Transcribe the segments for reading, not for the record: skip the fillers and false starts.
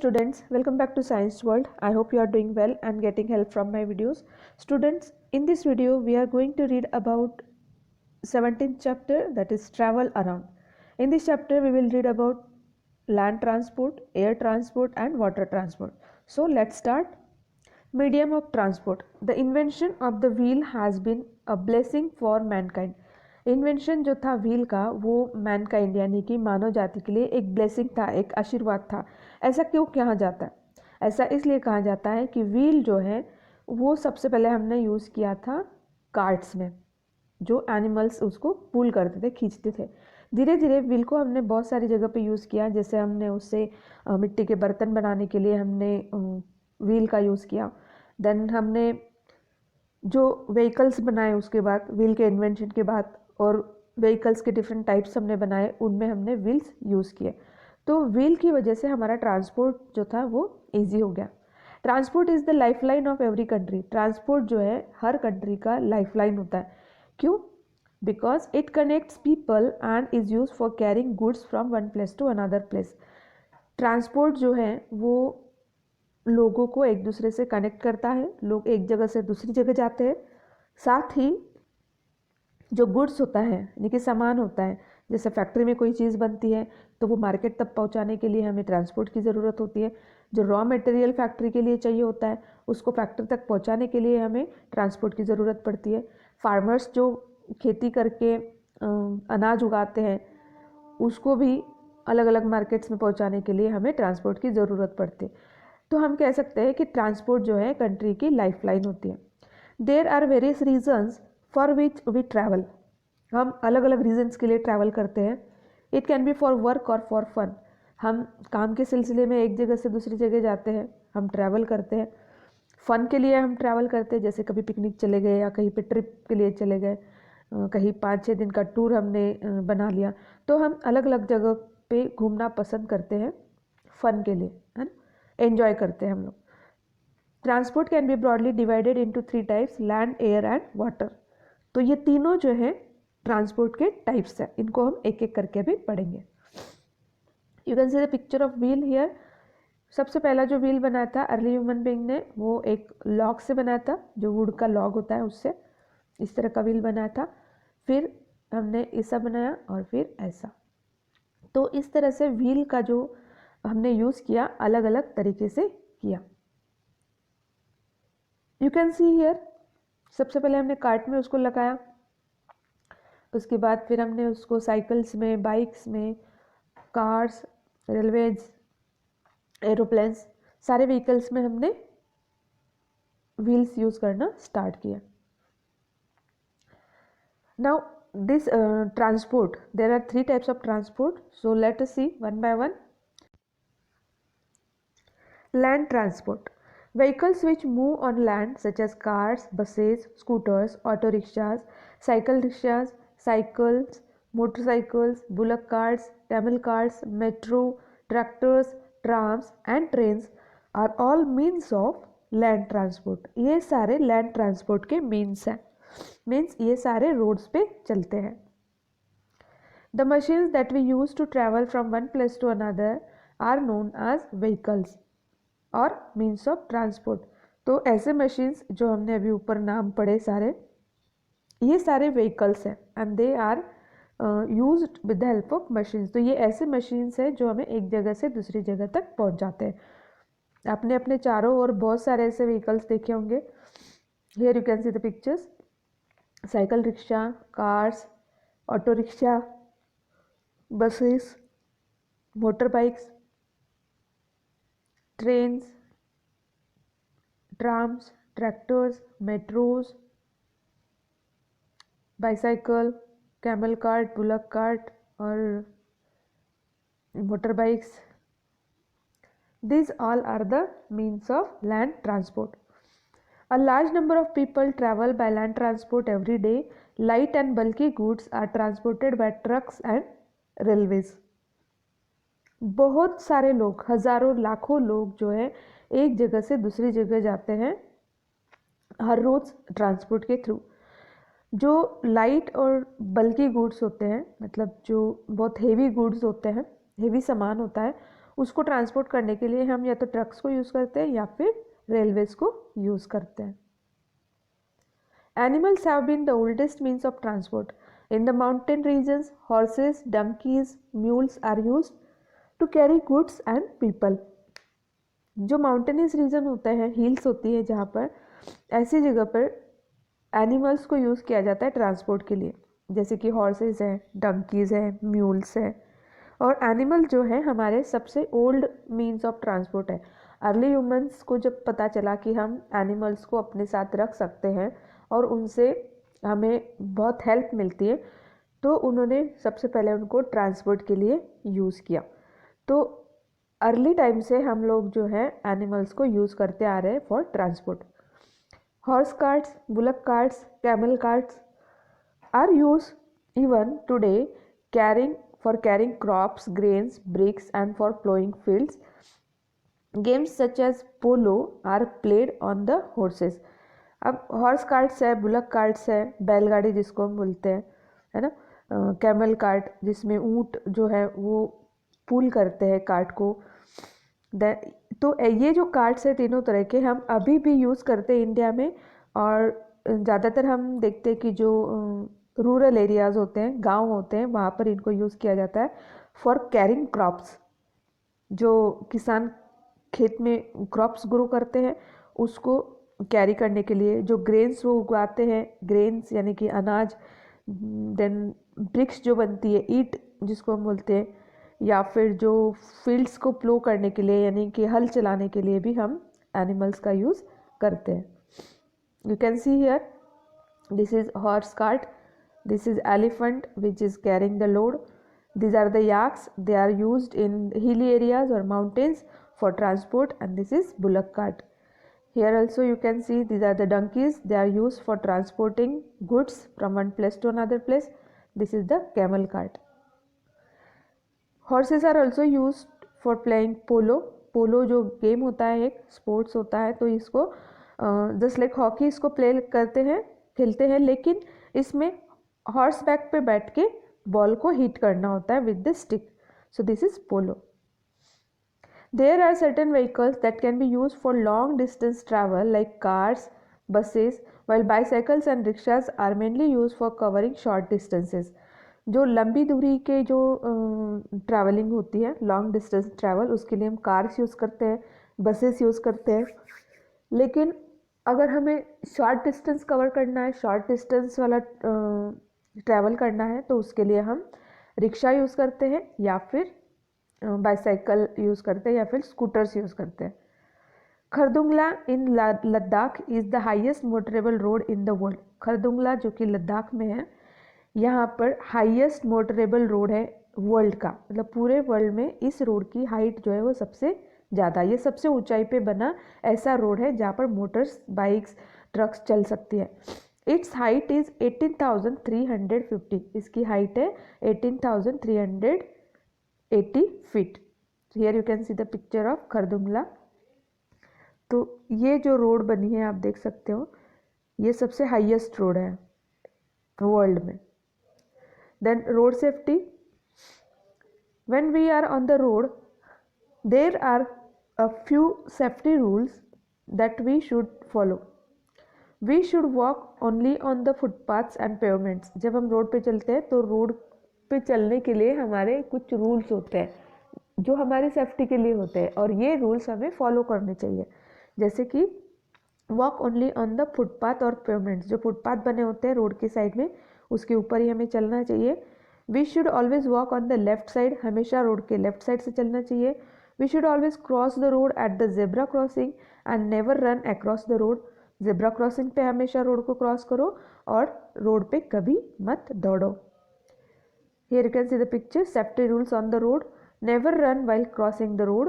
students, welcome back to Science World. I hope you are doing well and getting help from my videos. Students, in this video we are going to read about 17th chapter, that is travel around. In this chapter we will read about land transport, air transport and water transport. So let's start. Medium of transport. The invention of the wheel has been a blessing for mankind. Invention जो था wheel का वो Mankind यानी कि मानव जाति के लिए एक ब्लेसिंग था, एक आशीर्वाद था। ऐसा क्यों कहा जाता है? ऐसा इसलिए कहा जाता है कि व्हील जो है वो सबसे पहले हमने यूज़ किया था कार्ट्स में, जो एनिमल्स उसको पुल करते थे, खींचते थे। धीरे धीरे व्हील को हमने बहुत सारी जगह पे यूज़ किया, जैसे हमने उससे मिट्टी के बर्तन बनाने के लिए हमने व्हील का यूज़ किया। देन हमने जो व्हीकल्स बनाए उसके बाद, व्हील के इन्वेंशन के बाद, और व्हीकल्स के डिफरेंट टाइप्स हमने बनाए, उनमें हमने व्हील्स यूज़ किए। तो व्हील की वजह से हमारा ट्रांसपोर्ट जो था वो इजी हो गया। Transport is the lifeline of every country. Transport जो है हर कंट्री का लाइफलाइन होता है। क्यों? Because it connects people and is use for carrying goods from one place to another place. Transport जो है वो लोगों को एक दूसरे से कनेक्ट करता है, लोग एक जगह से दूसरी जगह जाते हैं। साथ ही जो गुड्स होता है यानी कि सामान होता है, जैसे फैक्ट्री में कोई चीज़ बनती है तो वो मार्केट तक पहुंचाने के लिए हमें ट्रांसपोर्ट की ज़रूरत होती है। जो रॉ मटेरियल फैक्ट्री के लिए चाहिए होता है उसको फैक्ट्री तक पहुंचाने के लिए हमें ट्रांसपोर्ट की ज़रूरत पड़ती है। फार्मर्स जो खेती करके अनाज उगाते हैं उसको भी अलग अलग मार्केट्स में पहुँचाने के लिए हमें ट्रांसपोर्ट की ज़रूरत पड़ती है। तो हम कह सकते हैं कि ट्रांसपोर्ट जो है कंट्री की लाइफलाइन होती है। There are various reasons for which we travel. हम अलग अलग रीजन्स के लिए ट्रैवल करते हैं। It can be for work और फॉर फन। हम काम के सिलसिले में एक जगह से दूसरी जगह जाते हैं, हम ट्रैवल करते हैं। फ़न के लिए हम ट्रैवल करते हैं, जैसे कभी पिकनिक चले गए या कहीं पे ट्रिप के लिए चले गए, कहीं 5-6 दिन का टूर हमने बना लिया। तो हम अलग अलग जगह पे घूमना पसंद करते हैं फ़न के लिए, है ना, एन्जॉय करते हैं हम लोग। Transport can be broadly divided into 3 types, land, air and water. तो ये तीनों जो है ट्रांसपोर्ट के टाइप्स हैं, इनको हम एक एक करके भी पढ़ेंगे। You can see the picture of wheel here. सबसे पहला जो व्हील बनाया था अर्ली ह्यूमन बीइंग ने, वो एक लॉग से बनाया था, जो वुड का लॉग होता है उससे इस तरह का व्हील बनाया था। फिर हमने ऐसा बनाया और फिर ऐसा। तो इस तरह से व्हील का जो हमने यूज़ किया अलग अलग तरीके से किया। यू कैन सी हियर, सबसे पहले हमने कार्ट में उसको लगाया, उसके बाद फिर हमने उसको साइकिल्स में, बाइक्स में, कार्स, रेलवेज, एरोप्लेन्स, सारे व्हीकल्स में हमने व्हील्स यूज़ करना स्टार्ट किया। Now this transport, there are 3 types of transport, so let us see one by one. Land transport. Vehicles which move on land such as cars, buses, scooters, auto rickshaws, cycles, motorcycles, bullock carts, camel carts, metro, tractors, trams and trains are all means of land transport. ये सारे land transport के means हैं, means ये सारे roads पे चलते हैं। The machines that we use to travel from one place to another are known as vehicles और मीन्स ऑफ ट्रांसपोर्ट। तो ऐसे मशीन्स जो हमने अभी ऊपर नाम पढ़े सारे, ये सारे व्हीकल्स हैं and they are used with the help of machines. तो ये ऐसे मशीन्स हैं जो हमें एक जगह से दूसरी जगह तक पहुंच जाते हैं। आपने अपने चारों ओर बहुत सारे ऐसे व्हीकल्स देखे होंगे। Here you can see the pictures, cycle rickshaw, cars, auto rickshaw, buses, motor bikes, trains, trams, tractors, metros, bicycle, camel cart, bullock cart और motor bikes. These all are the means of land transport. A large number of people travel by land transport every day. Light and bulky goods are transported by trucks and railways. बहुत सारे लोग, हज़ारों लाखों लोग जो है एक जगह से दूसरी जगह जाते हैं हर रोज़ ट्रांसपोर्ट के थ्रू। जो लाइट और बल्की गुड्स होते हैं, मतलब जो बहुत हेवी गुड्स होते हैं, हेवी सामान होता है, उसको ट्रांसपोर्ट करने के लिए हम या तो ट्रक्स को यूज़ करते हैं या फिर रेलवेज को यूज़ करते हैं। Animals have been the oldest means of transport. In the mountain regions, horses, donkeys, mules are used to carry goods and people. जो माउंटेनियस रीजन होता है, हिल्स होती है जहाँ पर, ऐसी जगह पर एनिमल्स को यूज़ किया जाता है ट्रांसपोर्ट के लिए, जैसे कि हॉर्सेस हैं, डंकीज़ हैं, म्यूल्स हैं। और एनिमल जो है हमारे सबसे ओल्ड मीन्स ऑफ ट्रांसपोर्ट है। अर्ली ह्यूमंस को जब पता चला कि हम एनिमल्स को अपने साथ रख सकते हैं और उनसे हमें बहुत हेल्प मिलती है, तो उन्होंने सबसे पहले उनको ट्रांसपोर्ट के लिए यूज़ किया। तो अर्ली टाइम से हम लोग जो है एनिमल्स को यूज़ करते आ रहे हैं for transport. Horse carts, bullock carts, camel carts are use even today carrying crops, grains, bricks and for plowing fields. Games such as polo are played on the horses. अब horse carts है, bullock carts है, बैलगाड़ी जिसको हम बोलते हैं, है ना, कैमल कार्ट जिसमें ऊँट जो है वो पुल करते हैं कार्ट को। तो ये जो कार्ट्स है तीनों तरह के हम अभी भी यूज़ करते हैं इंडिया में। और ज़्यादातर हम देखते हैं कि जो रूरल एरियाज़ होते हैं, गांव होते हैं, वहाँ पर इनको यूज़ किया जाता है फॉर कैरिंग क्रॉप्स। जो किसान खेत में क्रॉप्स ग्रो करते हैं उसको कैरी करने के लिए, जो ग्रेन्स वो उगाते हैं, ग्रेन्स यानी कि अनाज, देन ब्रिक्स जो बनती है, ईट जिसको हम बोलते हैं, या फिर जो फील्ड्स को प्लो करने के लिए यानी कि हल चलाने के लिए भी हम एनिमल्स का यूज़ करते हैं। You can see here, this is horse cart, this is elephant which is carrying the load. These are the yaks, they are used in hilly areas or mountains for transport. And this is bullock cart. Here also you can see these are the donkeys, they are used for transporting goods from one place to another place. This is the camel cart. Horses are also used for playing polo. पोलो जो game होता है, एक sports होता है, तो इसको just like hockey इसको play करते हैं, खेलते हैं, लेकिन इसमें हॉर्स बैक पे बैठ के बॉल को हिट करना होता है with the stick. So this is polo. There are certain vehicles that can be use for long distance travel like cars, buses, while bicycles and rickshaws are mainly used for covering short distances. जो लंबी दूरी के जो travelling होती है, long distance travel, उसके लिए हम कार्स यूज़ करते हैं, बसेस यूज़ करते हैं. लेकिन अगर हमें शॉर्ट डिस्टेंस कवर करना है, शॉर्ट डिस्टेंस वाला ट्रैवल करना है, तो उसके लिए हम रिक्शा यूज़ करते हैं या फिर बाईसाइकिल यूज़ करते हैं या फिर स्कूटर्स यूज़ करते हैं. Khardungla in Ladakh is the highest motorable road in the world. Khardungla जो कि लद्दाख में है, यहाँ पर हाईएस्ट मोटरेबल रोड है वर्ल्ड का, मतलब पूरे वर्ल्ड में इस रोड की हाइट जो है वो सबसे ज़्यादा, ये सबसे ऊंचाई पे बना ऐसा रोड है जहाँ पर मोटर्स, बाइक्स, ट्रक्स चल सकती है. It's height is 18,350. इसकी हाइट है 18,380 feet. Here you can see the picture of Khardung La. तो ये जो रोड बनी है आप देख सकते हो, ये सबसे हाईएस्ट रोड है वर्ल्ड में. Then road safety. When we are on the road there are a few safety rules that we should follow. We should walk only on the footpaths and pavements. जब हम road पे चलते हैं तो road पे चलने के लिए हमारे कुछ रूल्स होते हैं जो हमारी सेफ्टी के लिए होते हैं, और ये रूल्स हमें फॉलो करने चाहिए. जैसे कि walk only on the footpath और पेवमेंट्स. जो फुटपाथ बने होते हैं रोड के साइड में, उसके ऊपर ही हमें चलना चाहिए. We should always walk on the left side. हमेशा रोड के लेफ्ट साइड से चलना चाहिए. We should always cross the road at the zebra crossing and never run across the road. zebra crossing पे हमेशा रोड को क्रॉस करो और रोड पे कभी मत दौड़ो. Here you can see the picture. Safety rules on the road. Never run while crossing the road.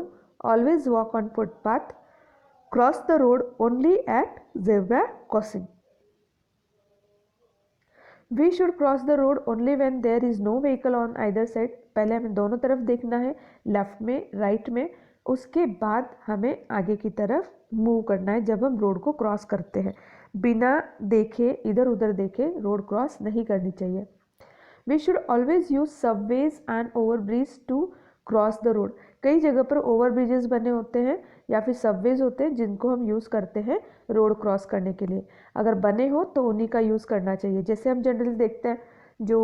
Always walk on footpath. Cross the road only at zebra crossing. We should cross the road only when there is no vehicle on either side. पहले हमें दोनों तरफ देखना है, left में, right में. उसके बाद हमें आगे की तरफ मूव करना है जब हम रोड को क्रॉस करते हैं. बिना देखे, इधर उधर देखे रोड क्रॉस नहीं करनी चाहिए. We should always use subways and overbridge to cross the road. कई जगह पर ओवर ब्रिजेस बने होते हैं या फिर सबवेज होते हैं जिनको हम यूज़ करते हैं रोड क्रॉस करने के लिए। अगर बने हो तो उन्हीं का यूज़ करना चाहिए। जैसे हम जनरली देखते हैं जो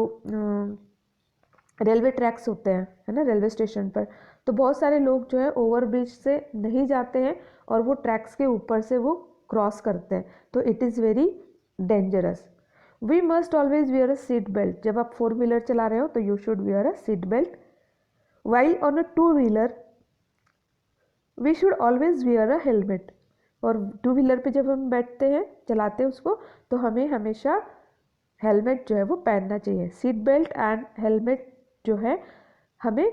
रेलवे ट्रैक्स होते हैं, है ना, रेलवे स्टेशन पर, तो बहुत सारे लोग जो है ओवर ब्रिज से नहीं जाते हैं और वो ट्रैक्स के ऊपर से वो क्रॉस करते हैं, तो it is very dangerous. We must always wear a seat belt. जब आप 4 व्हीलर चला रहे हो तो you should wear a seat belt. While on a 2 wheeler we should always wear a helmet. और 2 व्हीलर पे जब हम बैठते हैं, चलाते हैं उसको, तो हमें हमेशा हेलमेट जो है वो पहनना चाहिए। सीट बेल्ट एंड हेलमेट जो है हमें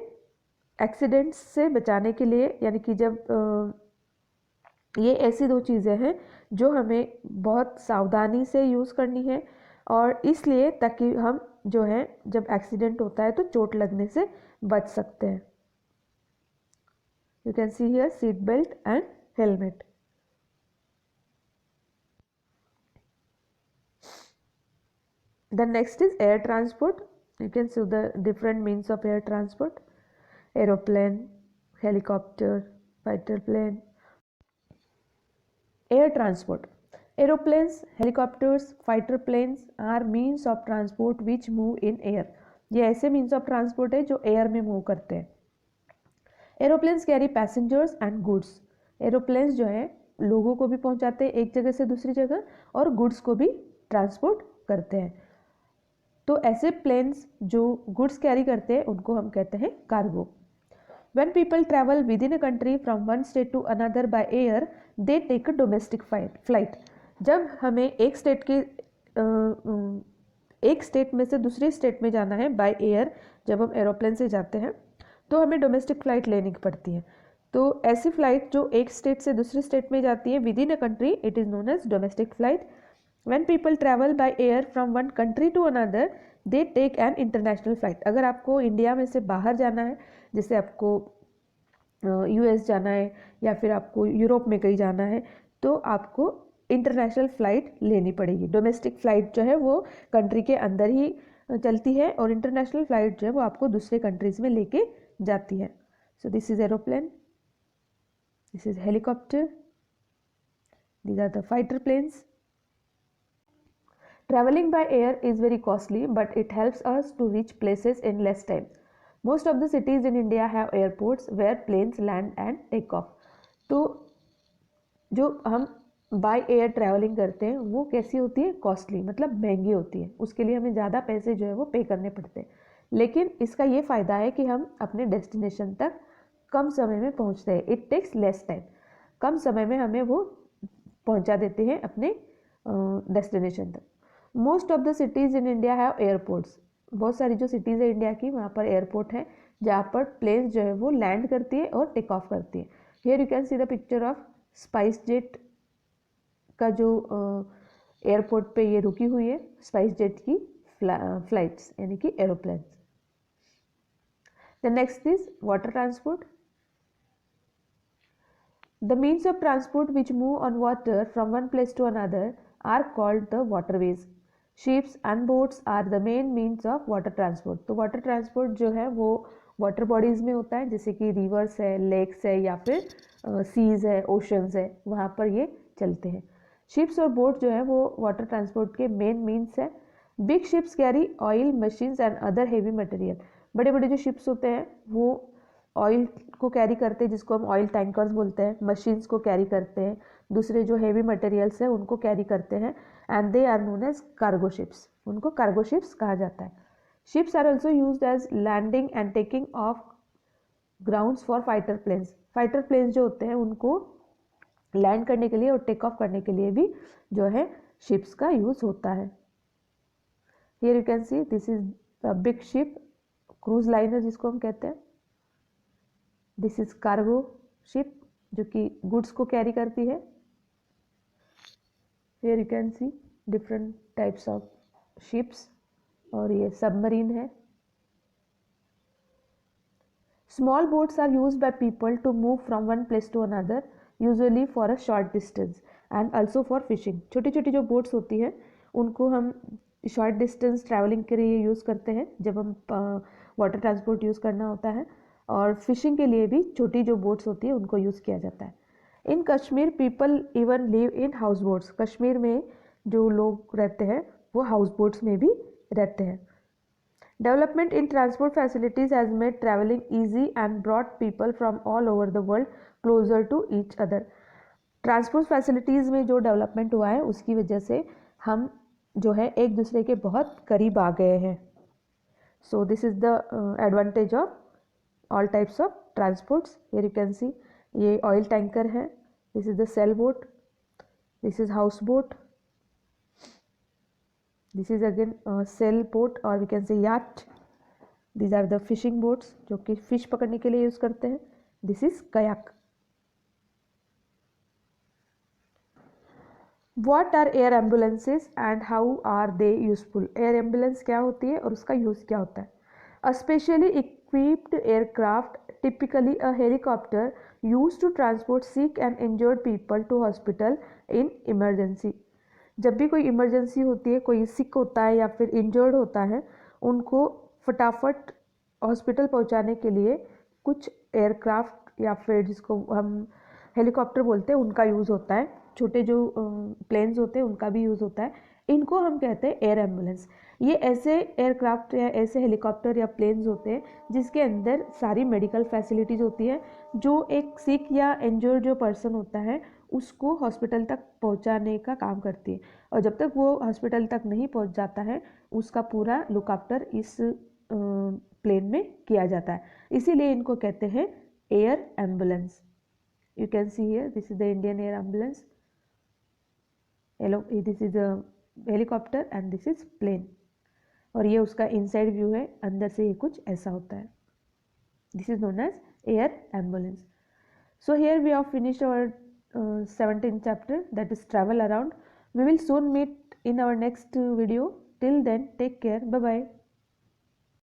एक्सीडेंट्स से बचाने के लिए, यानी कि जब ये ऐसी 2 चीज़ें हैं जो हमें बहुत सावधानी से यूज़ करनी है, और इसलिए ताकि हम जो है जब एक्सीडेंट होता है तो चोट लगने से बच सकते हैं। You can see here seat belt and helmet. The next is air transport. You can see the different means of air transport: aeroplane, helicopter, fighter plane. Air transport. Aeroplanes, helicopters, fighter planes are means of transport which move in air. ये ऐसे means of transport है जो air में move करते हैं। Aeroplanes carry passengers and goods. Aeroplanes जो है लोगों को भी पहुंचाते हैं एक जगह से दूसरी जगह, और गुड्स को भी ट्रांसपोर्ट करते हैं। तो ऐसे प्लेन्स जो गुड्स कैरी करते हैं उनको हम कहते हैं cargo. When people travel within a country from one state to another by air, they take a domestic flight. जब हमें एक स्टेट में से दूसरी स्टेट में जाना है बाय एयर, जब हम एरोप्लेन से जाते हैं तो हमें डोमेस्टिक फ़्लाइट लेनी पड़ती है। तो ऐसी फ़्लाइट जो एक स्टेट से दूसरी स्टेट में जाती है within a country, it is known as domestic flight. When people travel by air from one country to another, they take an international flight. अगर आपको इंडिया में से बाहर जाना है, जैसे आपको यूएस जाना है या फिर आपको यूरोप में कहीं जाना है, तो आपको इंटरनेशनल फ़्लाइट लेनी पड़ेगी। डोमेस्टिक फ़्लाइट जो है वो कंट्री के अंदर ही चलती है, और इंटरनेशनल फ़्लाइट जो है वो आपको दूसरे कंट्रीज़ में लेके जाती है। So this is aeroplane, this is helicopter, these are the fighter planes. Traveling by air is very costly, but it helps us to reach places in less time. Most of the cities in India have airports where planes land and take off. तो जो हम by air travelling करते हैं वो कैसी होती है? Costly, मतलब महंगी होती है। उसके लिए हमें ज़्यादा पैसे जो है वो पे करने पड़ते हैं, लेकिन इसका ये फ़ायदा है कि हम अपने डेस्टिनेशन तक कम समय में पहुंचते हैं। इट टेक्स लेस टाइम, कम समय में हमें वो पहुंचा देते हैं अपने डेस्टिनेशन तक। Most of the cities in India have airports. बहुत सारी जो सिटीज़ है इंडिया की, वहाँ पर एयरपोर्ट है जहाँ पर प्लेन्स जो है वो लैंड करती है और टेक ऑफ करती है। Here you can see the picture of spice jet का जो एयरपोर्ट पे ये रुकी हुई है, स्पाइस जेट की फ्लाइट्स यानी कि aeroplanes. The next is water transport. The means of transport which move on water from one place to another are called the waterways. Ships and boats are the main means of water transport. तो water transport जो है वो water bodies में होता है, जैसे कि rivers है, lakes है, या फिर seas है, oceans है, वहाँ पर ये चलते हैं। Ships और boat जो है वो water transport के main means है। Big ships carry oil, machines and other heavy material. बड़े बड़े जो ships होते हैं वो ऑयल को कैरी करते हैं, जिसको हम ऑयल टैंकर्स बोलते हैं, मशीन्स को कैरी करते हैं, दूसरे जो हेवी मटेरियल्स हैं उनको कैरी करते हैं, and they are known as cargo ships. उनको कार्गो शिप्स कहा जाता है। Ships are also used as landing and taking off grounds for fighter planes. Fighter planes जो होते हैं उनको लैंड करने के लिए और टेक ऑफ करने के लिए भी जो है शिप्स का यूज होता है। Here you can see this is a big ship, cruise liner जिसको हम कहते हैं। दिस इज कार्गो शिप जो कि गुड्स को कैरी करती है। Here you can see different types of ships, और ये सबमरीन है। Small boats are used by people to move from one place to another, usually for a short distance and also for fishing. छोटी छोटी जो boats होती हैं उनको हम शॉर्ट डिस्टेंस ट्रैवलिंग के लिए यूज़ करते हैं जब हम वाटर ट्रांसपोर्ट यूज़ करना होता है। और फिशिंग के लिए भी छोटी जो बोट्स होती है उनको यूज़ किया जाता है। In Kashmir people even live in house boats, Kashmir में जो लोग रहते हैं वो हाउस बोट्स में भी रहते हैं। Development in transport facilities has made travelling easy and brought people from all over the world closer to each other. Transport facilities में जो डेवलपमेंट हुआ है उसकी वजह से हम जो है एक दूसरे के बहुत करीब आ गए हैं। So this is the advantage of all types of transports. Here you can see ये ऑयल टैंकर है, this is the sail boat, this is house boat, this is again sail boat और we can say yacht. These are the fishing boats जो कि fish पकड़ने के लिए use करते हैं। This is kayak. What are air ambulances and how are they useful? Air ambulance क्या होती है और उसका यूज़ क्या होता है? A specially equipped aircraft, typically a helicopter, used to transport sick and injured people to hospital in emergency. जब भी कोई इमरजेंसी होती है, कोई सिक होता है या फिर इंजर्ड होता है, उनको फटाफट हॉस्पिटल पहुंचाने के लिए कुछ एयरक्राफ्ट या फिर जिसको हम हेलीकॉप्टर बोलते हैं उनका यूज़ होता है। छोटे जो प्लेन्स होते हैं उनका भी यूज़ होता है। इनको हम कहते हैं एयर एम्बुलेंस। ये ऐसे एयरक्राफ्ट या ऐसे हेलीकॉप्टर या प्लेन्स होते हैं जिसके अंदर सारी मेडिकल फैसिलिटीज़ होती है, जो एक सिक या इंजर्ड जो पर्सन होता है उसको हॉस्पिटल तक पहुंचाने का काम करती है। और जब तक वो हॉस्पिटल तक नहीं पहुंच जाता है उसका पूरा लुक आफ्टर इस प्लेन में किया जाता है, इसीलिए इनको कहते हैं air ambulance. You can see here, this is the Indian Air Ambulance. Hello, this is a helicopter and this is plane. और ये उसका इनसाइड व्यू है, अंदर से ये कुछ ऐसा होता है। This is known as air ambulance. So here we have finished our 17th chapter, that is travel around. We will soon meet in our next video. Till then, take care. Bye bye.